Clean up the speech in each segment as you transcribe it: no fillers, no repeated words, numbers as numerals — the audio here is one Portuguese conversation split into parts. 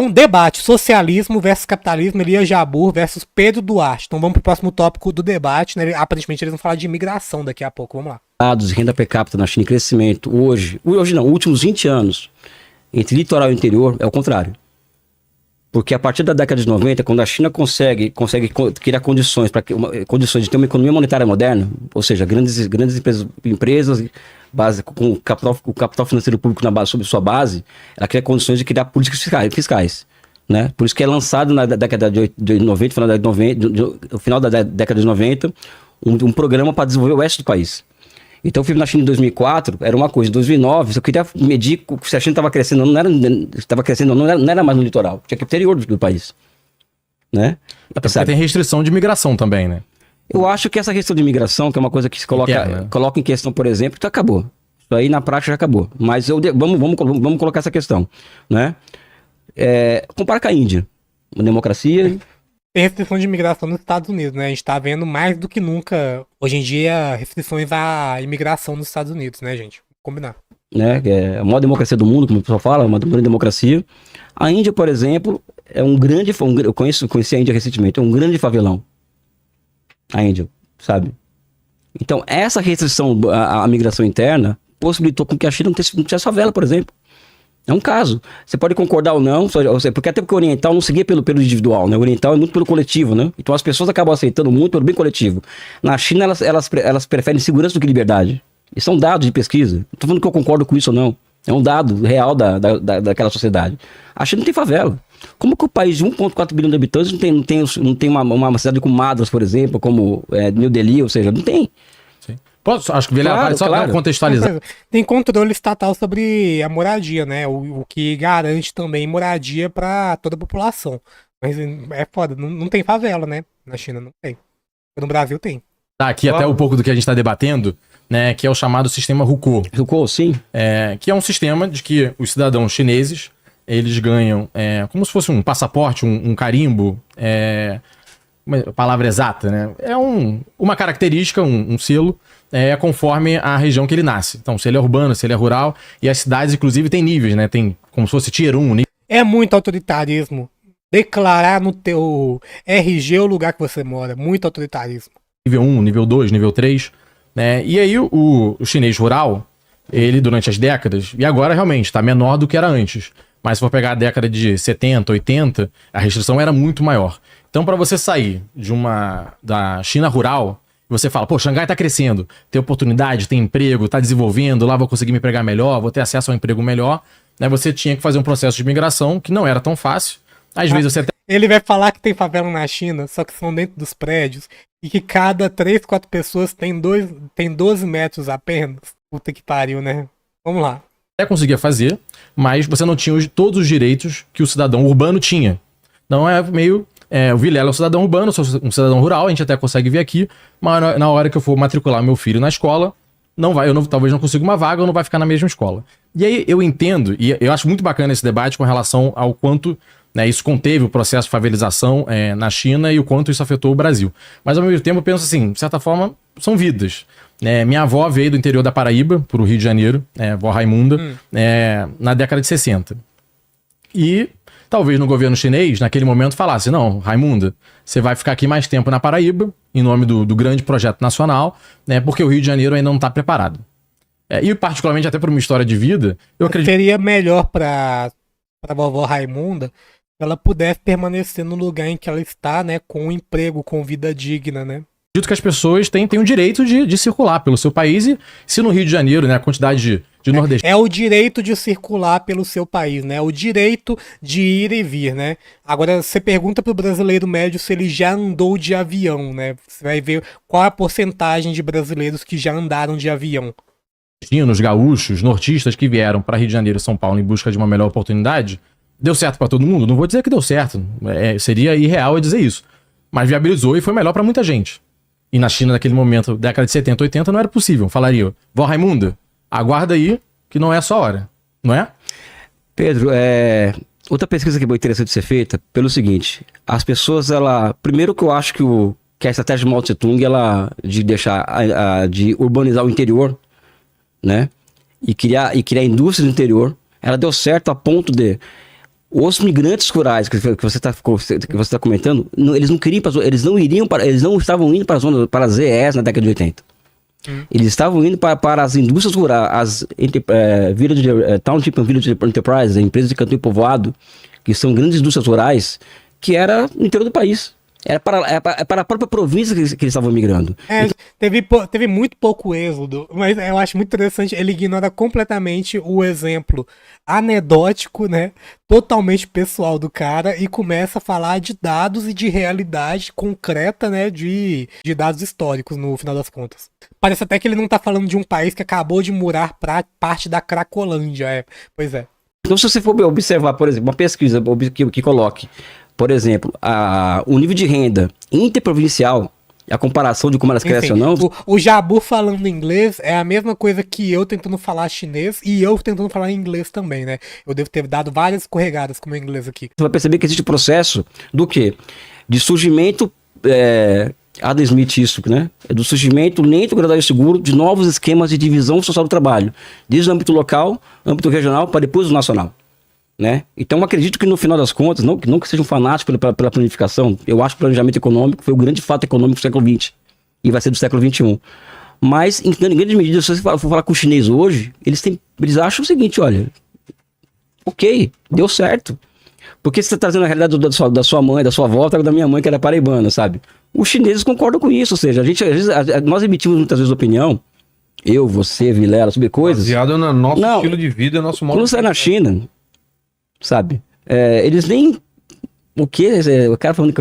Então, debate, socialismo versus capitalismo, Elias Jabbour versus Pedro Duarte. Então vamos pro próximo tópico do debate, né? Aparentemente eles vão falar de imigração daqui a pouco, vamos lá. Dados, renda per capita na China em crescimento hoje não, últimos 20 anos, entre litoral e interior, é o contrário. Porque a partir da década de 90, quando a China consegue criar condições de ter uma economia monetária moderna, ou seja, grandes empresas base, com o capital financeiro público sob sua base, ela cria condições de criar políticas fiscais. Né? Por isso que é lançado na década de 90, no final da década de 90, um programa para desenvolver o oeste do país. Então eu fui na China em 2004, era uma coisa. Em 2009, se eu queria medir se a China estava crescendo, não era mais no litoral, tinha que ir pro interior do país. Né? Porque tem restrição de imigração também, né? Eu acho que essa restrição de imigração, que é uma coisa que se coloca em questão, por exemplo, que acabou. Isso aí na prática já acabou. Mas vamos colocar essa questão. Né? Compara com a Índia. Uma democracia... Tem restrição de imigração nos Estados Unidos, né? A gente tá vendo mais do que nunca, hoje em dia, restrições à imigração nos Estados Unidos, né, gente? Vamos combinar. Né? É a maior democracia do mundo, como o pessoal fala, uma grande democracia. A Índia, por exemplo, é eu conheci a Índia recentemente, é um grande favelão. A Índia, sabe? Então, essa restrição à migração interna possibilitou com que a China não tivesse favela, por exemplo. É um caso. Você pode concordar ou não, porque até porque o oriental não seguia pelo individual, né? O oriental é muito pelo coletivo, né? Então as pessoas acabam aceitando muito pelo bem coletivo. Na China, elas preferem segurança do que liberdade. Isso é um dado de pesquisa. Não tô falando que eu concordo com isso ou não. É um dado real daquela sociedade. A China não tem favela. Como que o país de 1,4 bilhão de habitantes não tem uma cidade com Madras, por exemplo, como New Delhi, ou seja, não tem. Acho que vale só dar contextualizar. Tem controle estatal sobre a moradia, né? O que garante também moradia para toda a população. Mas é foda, não tem favela, né? Na China não tem. No Brasil tem. Tá, aqui até um pouco do que a gente está debatendo, né? Que é o chamado sistema Hukou. Hukou, sim. Que é um sistema de que os cidadãos chineses, eles ganham como se fosse um passaporte, um carimbo, a palavra exata, né? É uma característica, um selo, conforme a região que ele nasce. Então, se ele é urbano, se ele é rural, e as cidades, inclusive, tem níveis, né? Tem como se fosse tier 1. É muito autoritarismo. Declarar no teu RG o lugar que você mora. Muito autoritarismo. Nível 1, nível 2, nível 3, né? E aí, o chinês rural, ele, durante as décadas, e agora realmente está menor do que era antes, mas se for pegar a década de 70, 80, a restrição era muito maior. Então, para você sair da China rural, você fala, pô, Xangai tá crescendo, tem oportunidade, tem emprego, tá desenvolvendo, lá vou conseguir me empregar melhor, vou ter acesso a um emprego melhor, né? Você tinha que fazer um processo de migração que não era tão fácil. Às vezes você até... Ele vai falar que tem favela na China, só que são dentro dos prédios, e que cada 3, 4 pessoas tem 12 metros apenas. Puta que pariu, né? Vamos lá. Até conseguia fazer, mas você não tinha todos os direitos que o cidadão urbano tinha. Não é meio... o Vilela é um cidadão urbano, eu sou um cidadão rural, a gente até consegue ver aqui, mas na hora que eu for matricular meu filho na escola, talvez não consiga uma vaga ou não vai ficar na mesma escola. E aí eu entendo, e eu acho muito bacana esse debate com relação ao quanto, né, isso conteve o processo de favelização na China e o quanto isso afetou o Brasil. Mas ao mesmo tempo eu penso assim, de certa forma, são vidas. Minha avó veio do interior da Paraíba, pro Rio de Janeiro, vó Raimunda, na década de 60. E talvez no governo chinês, naquele momento, falasse, não, Raimunda, você vai ficar aqui mais tempo na Paraíba, em nome do grande projeto nacional, né, porque o Rio de Janeiro ainda não está preparado. E particularmente até por uma história de vida, eu acredito... Seria melhor para a vovó Raimunda que ela pudesse permanecer no lugar em que ela está, né, com um emprego, com vida digna, né? Acredito que as pessoas têm o direito de circular pelo seu país e se no Rio de Janeiro, né, a quantidade de nordestinos... É o direito de circular pelo seu país, né? O direito de ir e vir, né? Agora, você pergunta pro brasileiro médio se ele já andou de avião, né? Você vai ver qual a porcentagem de brasileiros que já andaram de avião. Gaúchos, nortistas que vieram para Rio de Janeiro e São Paulo em busca de uma melhor oportunidade, deu certo para todo mundo? Não vou dizer que deu certo, seria irreal eu dizer isso. Mas viabilizou e foi melhor para muita gente. E na China, naquele momento, década de 70, 80, não era possível. Falaria, vó Raimunda, aguarda aí, que não é só hora. Não é? Pedro, outra pesquisa que é muito interessante de ser feita, pelo seguinte, as pessoas, primeiro que eu acho que a estratégia de Mao Tse Tung, de urbanizar o interior, né, e criar indústria no interior, ela deu certo a ponto de Os migrantes rurais que você está comentando, eles não queriam, eles não estavam indo para as ZEs na década de 80. Eles estavam indo para as indústrias rurais, Township and Village Enterprises, empresas de canto e povoado, que são grandes indústrias rurais, que era no interior do país. Era para a própria província que eles estavam migrando. Teve muito pouco êxodo, mas eu acho muito interessante, ele ignora completamente o exemplo anedótico, né, totalmente pessoal do cara, e começa a falar de dados e de realidade concreta, né, de dados históricos, no final das contas. Parece até que ele não tá falando de um país que acabou de murar para parte da Cracolândia, pois é. Então, se você for observar, por exemplo, uma pesquisa que coloque, por exemplo, o nível de renda interprovincial, a comparação de como elas crescem ou não. O Jabu falando inglês é a mesma coisa que eu tentando falar chinês e eu tentando falar inglês também, né? Eu devo ter dado várias escorregadas com o meu inglês aqui. Você vai perceber que existe um processo do quê? De surgimento, Adam Smith isso, né? Do surgimento lento, gradual e seguro de novos esquemas de divisão social do trabalho, desde o âmbito local, âmbito regional, para depois o nacional. Né? Então acredito que no final das contas, não que seja um fanático pela planificação, eu acho que o planejamento econômico foi o grande fato econômico do século XX e vai ser do século XXI. Mas, em grande medida, se você for falar com o chinês hoje, eles acham o seguinte, olha, ok, deu certo. Porque você está trazendo a realidade da sua mãe, da sua avó, da minha mãe que era paraibana, sabe? Os chineses concordam com isso, ou seja, nós emitimos muitas vezes opinião, eu, você, Vilela, sobre coisas... Baseado no nosso estilo de vida, nosso modo de... Quando sai na China... Sabe? Eles nem... O cara falando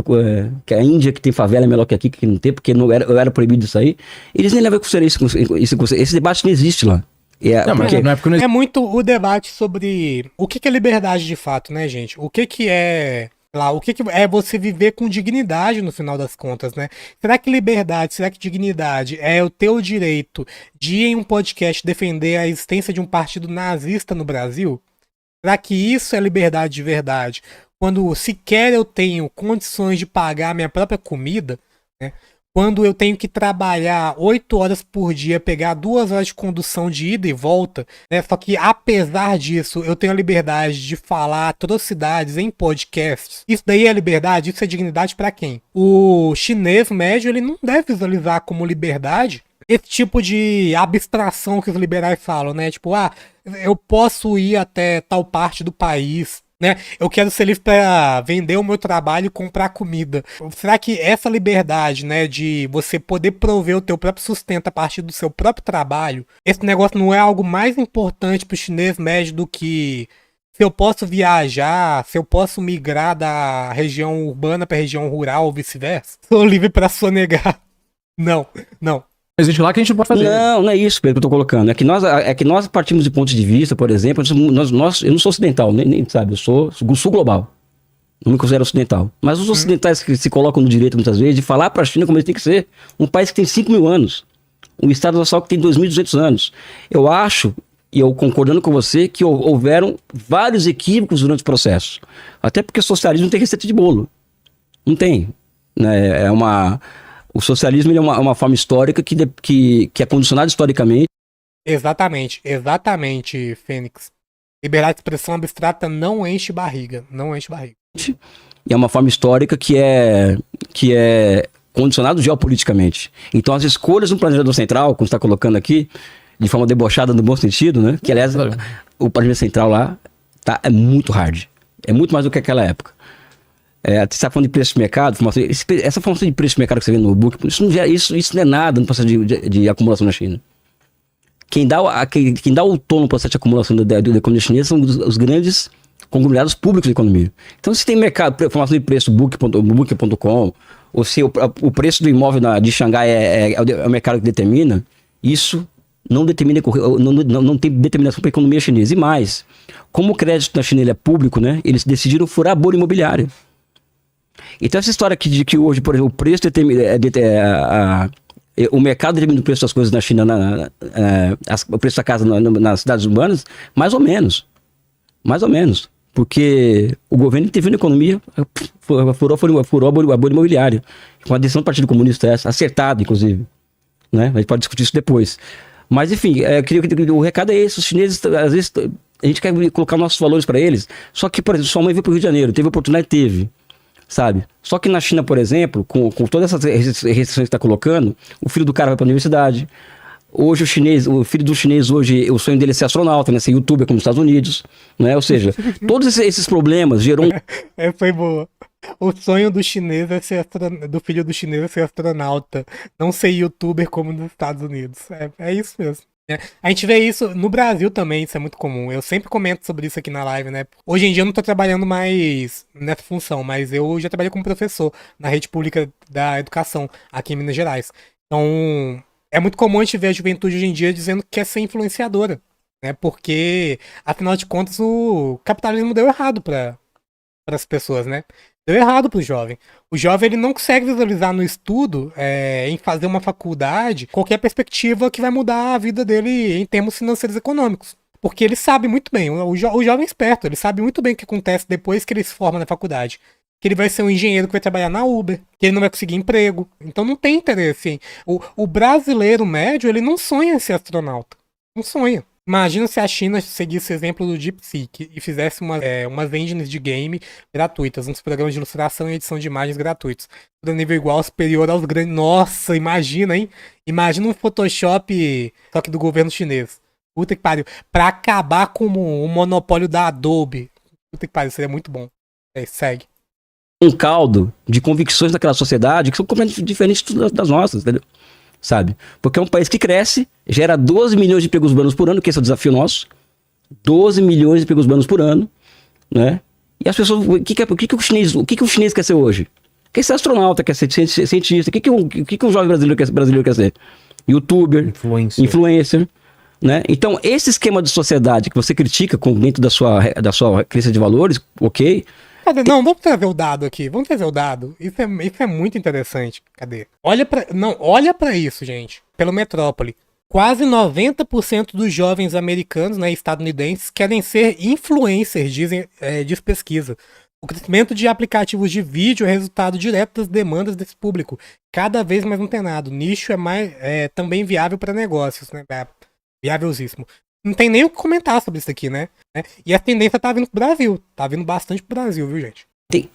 que a Índia que tem favela é melhor que aqui, que não tem, porque eu era proibido isso aí. Eles nem levam a consideração isso. Esse debate não existe lá. É muito o debate sobre o que é liberdade de fato, né, gente? O que é você viver com dignidade no final das contas, né? Será que dignidade é o teu direito de ir em um podcast defender a existência de um partido nazista no Brasil? Será que isso é liberdade de verdade? Quando sequer eu tenho condições de pagar a minha própria comida, né? Quando eu tenho que trabalhar 8 horas por dia, pegar 2 horas de condução de ida e volta, né? Só que apesar disso, eu tenho a liberdade de falar atrocidades em podcasts. Isso daí é liberdade? Isso é dignidade pra quem? O chinês médio, ele não deve visualizar como liberdade esse tipo de abstração que os liberais falam, né? Tipo, eu posso ir até tal parte do país, né? Eu quero ser livre para vender o meu trabalho e comprar comida. Será que essa liberdade, né, de você poder prover o teu próprio sustento a partir do seu próprio trabalho, esse negócio não é algo mais importante pro chinês médio do que se eu posso viajar, se eu posso migrar da região urbana para região rural ou vice-versa? Sou livre para sonegar. Não. Existe lá que a gente não pode fazer. Não é isso, Pedro, que eu tô colocando. É que nós partimos de pontos de vista, por exemplo, eu não sou ocidental, nem sabe, eu sou sul global. Não me considero ocidental. Mas os ocidentais que se colocam no direito, muitas vezes, de falar para a China como ele tem que ser. Um país que tem 5.000 anos. Um Estado nacional que tem 2.200 anos. Eu acho, e eu concordando com você, que houveram vários equívocos durante o processo. Até porque o socialismo não tem receita de bolo. Não tem. Né? O socialismo é uma forma histórica que é condicionada historicamente. Exatamente, Fênix. Liberdade de expressão abstrata não enche barriga. E é uma forma histórica que é condicionado geopoliticamente. Então as escolhas no planejador central, como está colocando aqui, de forma debochada no bom sentido, né? Que aliás, o planejamento central lá é muito hard. É muito mais do que aquela época. Você está falando de preço de mercado, essa formação de preço de mercado que você vê no book, isso não é nada no processo de acumulação na China. Quem dá o tom no processo de acumulação da economia chinesa são os grandes conglomerados públicos da economia. Então, se tem mercado, formação de preço, Booking.com, ou se o preço do imóvel de Xangai é o mercado que determina, isso não tem determinação para a economia chinesa. E mais, como o crédito na China é público, né, eles decidiram furar a bolha imobiliária. Então essa história aqui de que hoje, por exemplo, o preço o mercado determina o preço das coisas na China, o preço da casa nas cidades urbanas, mais ou menos. Porque o governo interviu na economia, furou a bolha imobiliária. Com a decisão do Partido Comunista acertada, inclusive. Né? A gente pode discutir isso depois. Mas, enfim, o recado é esse. Os chineses, às vezes, A gente quer colocar nossos valores para eles. Só que, por exemplo, sua mãe veio pro Rio de Janeiro, teve oportunidade, teve. Sabe? Só que na China, por exemplo, com todas essas restrições que tá colocando, o filho do cara vai pra universidade. Hoje o filho do chinês hoje, o sonho dele é ser astronauta, né? Ser youtuber como nos Estados Unidos, né? Ou seja, todos esses problemas geram... Essa foi boa. O sonho do chinês é ser do filho do chinês é ser astronauta, não ser youtuber como nos Estados Unidos. É isso mesmo. A gente vê isso no Brasil também, isso é muito comum. Eu sempre comento sobre isso aqui na live, né? Hoje em dia eu não tô trabalhando mais nessa função, mas eu já trabalhei como professor na rede pública da educação aqui em Minas Gerais. Então, é muito comum a gente ver a juventude hoje em dia dizendo que quer ser influenciadora, né? Porque, afinal de contas, o capitalismo deu errado para as pessoas, né? Deu errado pro jovem. O jovem ele não consegue visualizar no estudo, em fazer uma faculdade, qualquer perspectiva que vai mudar a vida dele em termos financeiros e econômicos. Porque ele sabe muito bem, o jovem é esperto, ele sabe muito bem o que acontece depois que ele se forma na faculdade. Que ele vai ser um engenheiro que vai trabalhar na Uber, que ele não vai conseguir emprego. Então não tem interesse. O brasileiro médio, ele não sonha em ser astronauta. Não sonha. Imagina se a China seguisse o exemplo do DeepSeek e fizesse umas engines de game gratuitas, uns programas de ilustração e edição de imagens gratuitos. Tudo a nível igual, superior aos grandes. Nossa, imagina, hein? Imagina um Photoshop, só que do governo chinês. Puta que pariu. Pra acabar com o monopólio da Adobe. Puta que pariu, seria muito bom. Segue. Um caldo de convicções daquela sociedade que são completamente diferentes das nossas, entendeu? Sabe? Porque é um país que cresce, gera 12 milhões de empregos urbanos por ano, que esse é o desafio nosso. 12 milhões de empregos urbanos por ano, né? E as pessoas, o que o chinês quer ser hoje? Quer ser astronauta, quer ser cientista, o que um jovem brasileiro quer ser? YouTuber, influencer, né? Então, esse esquema de sociedade que você critica dentro da sua crença de valores, ok? Cadê? Não, vamos trazer o dado aqui. Vamos trazer o dado. Isso é muito interessante. Cadê? Olha pra isso, gente. Pelo Metrópole. Quase 90% dos jovens americanos, né, estadunidenses, querem ser influencers, diz pesquisa. O crescimento de aplicativos de vídeo é resultado direto das demandas desse público, cada vez mais antenado. O nicho é também viável para negócios, né? Viávelzíssimo. Não tem nem o que comentar sobre isso aqui, né? E a tendência tá vindo pro Brasil. Tá vindo bastante pro Brasil, viu, gente?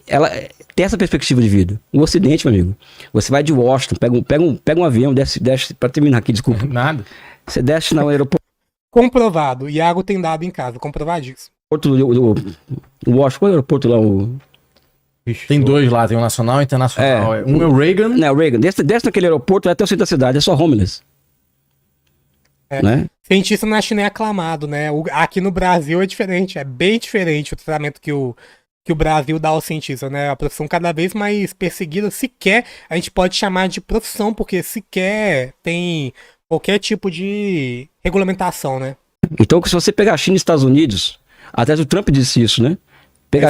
Ela tem essa perspectiva de vida. O Ocidente, meu amigo. Você vai de Washington, pega um avião, desce pra terminar aqui, desculpa. Nada. Você desce no aeroporto. Comprovado. Iago tem dado em casa, comprovadíssimo. O Washington, qual é o aeroporto lá? Tem dois lá, tem o Nacional e o Internacional. Um é o Reagan. Não, o Reagan. Desce naquele aeroporto, vai até o centro da cidade, é só homeless. Né? Cientista na China é aclamado, né? Aqui no Brasil é diferente, é bem diferente o tratamento que o Brasil dá ao cientista, né? A profissão cada vez mais perseguida, sequer a gente pode chamar de profissão, porque sequer tem qualquer tipo de regulamentação, né? Então, se você pegar a China e Estados Unidos, até o Trump disse isso, né?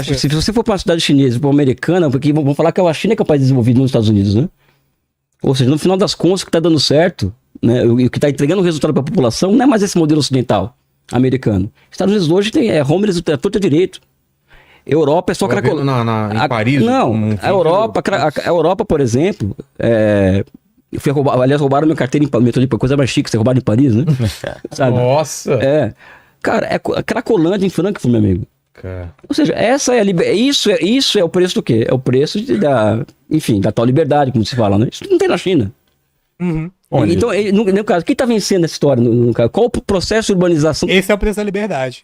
Se você for para uma cidade chinesa, para uma americana, porque vão falar que a China é o país desenvolvido nos Estados Unidos, né? Ou seja, no final das contas, o que está dando certo, né, o que está entregando o resultado para a população não é mais esse modelo ocidental americano. Estados Unidos hoje tem homeless a torto direito. Europa é só cracolândia. Em Paris? Não, a Europa, por exemplo, roubaram minha carteira em metrô, coisa mais chique, ser roubado em Paris, né? Sabe? Nossa! Cara, é Cracolândia em Frankfurt, meu amigo. Cara. Ou seja, isso é o preço do quê? É o preço da tal liberdade, como se fala, né? Isso não tem na China. Uhum. Então, no caso, quem tá vencendo essa história? No caso, qual o processo de urbanização? Esse é o preço da liberdade.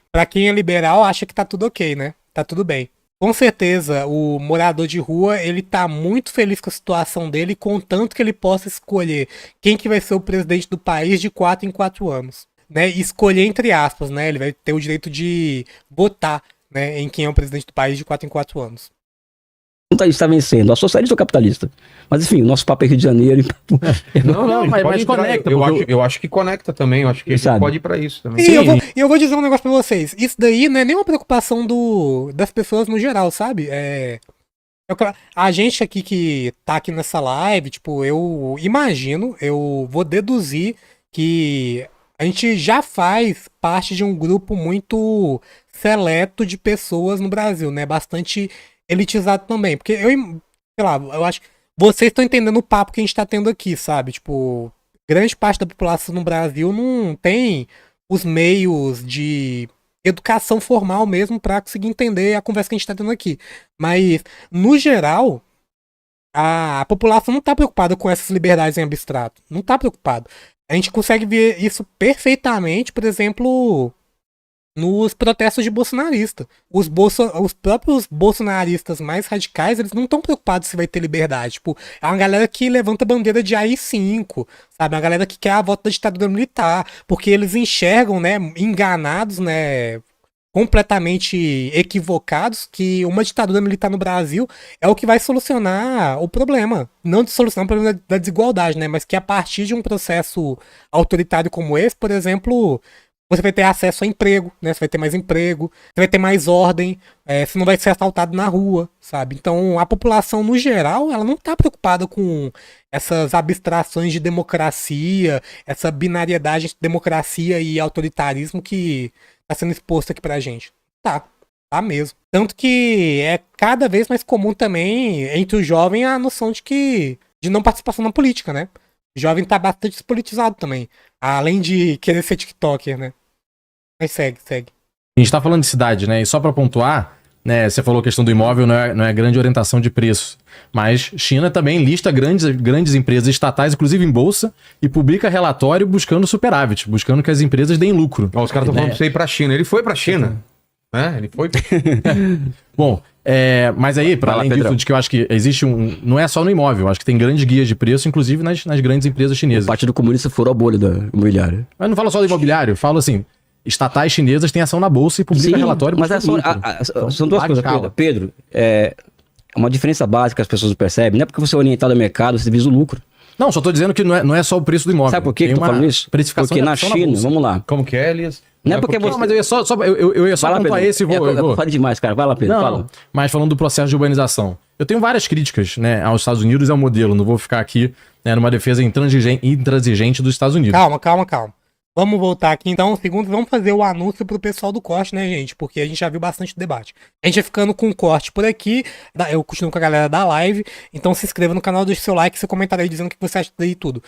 Pra quem é liberal, acha que tá tudo ok, né? Tá tudo bem. Com certeza, o morador de rua, ele tá muito feliz com a situação dele, contanto que ele possa escolher quem que vai ser o presidente do país de 4 em 4 anos. Né? Escolher entre aspas, né? Ele vai ter o direito de votar, né, em quem é o presidente do país de 4 em 4 anos. Não está vencendo, a socialista ou capitalista. Mas enfim, o nosso papo é Rio de Janeiro. Não, mas conecta. Eu acho que conecta também, eu acho que a gente pode ir pra isso também. E eu vou dizer um negócio pra vocês. Isso daí não é nenhuma preocupação das pessoas no geral, sabe? A gente aqui que tá aqui nessa live, tipo, eu vou deduzir que a gente já faz parte de um grupo muito seleto de pessoas no Brasil, né? Bastante elitizado também. Porque eu acho que vocês estão entendendo o papo que a gente tá tendo aqui, sabe? Tipo, grande parte da população no Brasil não tem os meios de educação formal mesmo para conseguir entender a conversa que a gente está tendo aqui. Mas, no geral, a população não está preocupada com essas liberdades em abstrato. Não está preocupado. A gente consegue ver isso perfeitamente, por exemplo, nos protestos de bolsonarista. Os próprios bolsonaristas mais radicais, eles não estão preocupados se vai ter liberdade. Tipo, é uma galera que levanta a bandeira de AI-5, sabe? Uma galera que quer a volta da ditadura militar, porque eles enxergam, né, enganados, né, completamente equivocados, que uma ditadura militar no Brasil é o que vai solucionar o problema. Não de solucionar o problema da desigualdade, né, mas que a partir de um processo autoritário como esse, por exemplo, você vai ter acesso a emprego, né? Você vai ter mais emprego, você vai ter mais ordem, você não vai ser assaltado na rua, sabe? Então, a população, no geral, ela não está preocupada com essas abstrações de democracia, essa binariedade entre democracia e autoritarismo que está sendo exposto aqui pra gente. Tá mesmo. Tanto que é cada vez mais comum também, entre o jovem, a noção de não participação na política, né? O jovem tá bastante despolitizado também. Além de querer ser TikToker, né? Mas segue. A gente tá falando de cidade, né? E só pra pontuar, né? Você falou a questão do imóvel, não é grande orientação de preço. Mas China também lista grandes empresas estatais, inclusive em bolsa, e publica relatório buscando superávit, buscando que as empresas deem lucro. Os caras estão falando pra você ir pra China. Ele foi pra China. Ele foi. Bom, mas aí, para além disso, de que eu acho que existe não é só no imóvel, eu acho que tem grandes guias de preço, inclusive nas grandes empresas chinesas. O Partido Comunista furou a bolha da imobiliária. Mas não falo só do imobiliário, falo assim, estatais chinesas têm ação na bolsa e publicam relatório. Mas são duas coisas, Pedro. É uma diferença básica que as pessoas percebem. Não é porque você é orientado ao mercado, você visa o lucro. Não, só tô dizendo que não é só o preço do imóvel. Sabe por que eu tô falando isso? Porque na China, vamos lá. Como que é, Elias? Não é porque você... Não, mas eu ia só pontuar esse e vou. Fale demais, cara. Vai lá, Pedro. Não. Mas falando do processo de urbanização. Eu tenho várias críticas, né, aos Estados Unidos e ao modelo. Não vou ficar aqui, né, numa defesa intransigente dos Estados Unidos. Calma. Vamos voltar aqui então, segundo, vamos fazer o anúncio pro pessoal do corte, né, gente? Porque a gente já viu bastante debate. A gente vai ficando com o corte por aqui, eu continuo com a galera da live, então se inscreva no canal, deixe seu like, seu comentário aí dizendo o que você acha daí tudo.